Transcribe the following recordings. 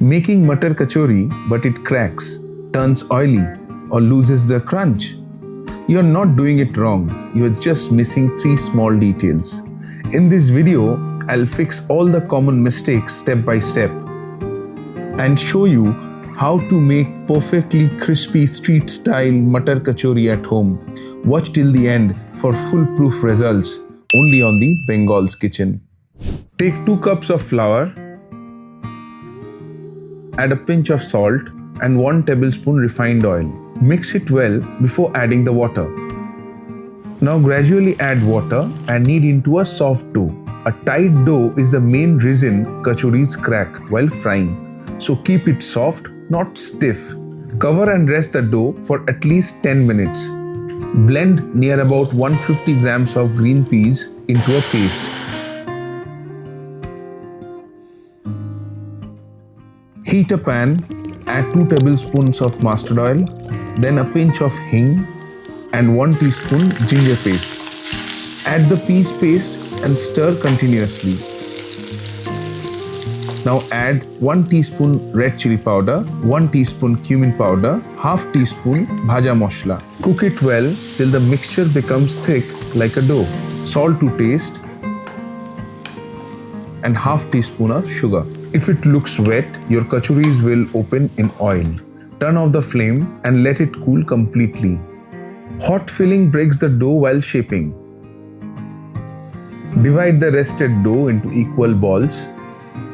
Making Matar Kachori but it cracks, turns oily or loses the crunch. You're not doing it wrong, you're just missing 3 small details. In this video, I'll fix all the common mistakes step by step and show you how to make perfectly crispy street style Matar Kachori at home. Watch till the end for foolproof results only on the Bengal's Kitchen. Take 2 cups of flour, add a pinch of salt and 1 tablespoon refined oil. Mix it well before adding the water. Now gradually add water and knead into a soft dough. A tight dough is the main reason kachoris crack while frying. So keep it soft, not stiff. Cover and rest the dough for at least 10 minutes. Blend near about 150 grams of green peas into a paste. Heat a pan, add 2 tablespoons of mustard oil, then a pinch of hing and 1 teaspoon ginger paste. Add the peas paste and stir continuously. Now add 1 teaspoon red chili powder, 1 teaspoon cumin powder, half teaspoon bhaja masala. Cook it well till the mixture becomes thick like a dough. Salt to taste and half teaspoon of sugar. If it looks wet, your kachoris will open in oil. Turn off the flame and let it cool completely. Hot filling breaks the dough while shaping. Divide the rested dough into equal balls.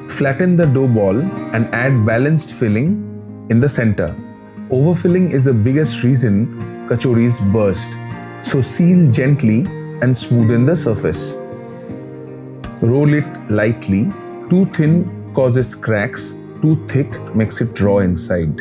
Flatten the dough ball and add balanced filling in the center. Overfilling is the biggest reason kachoris burst. So seal gently and smoothen the surface. Roll it lightly. Too thin causes cracks, too thick makes it raw inside.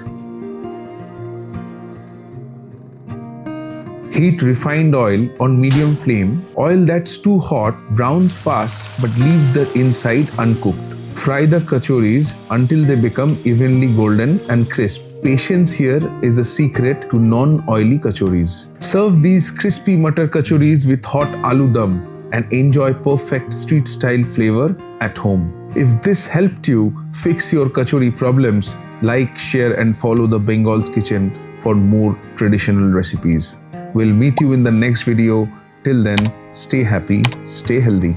Heat refined oil on medium flame. Oil that's too hot browns fast but leaves the inside uncooked. Fry the kachoris until they become evenly golden and crisp. Patience here is the secret to non-oily kachoris. Serve these crispy Matar Kachoris with hot Alur Dom and enjoy perfect street style flavor at home. If this helped you fix your kachori problems, like, share and follow the Bengal's Kitchen for more traditional recipes. We'll meet you in the next video. Till then, stay happy, stay healthy.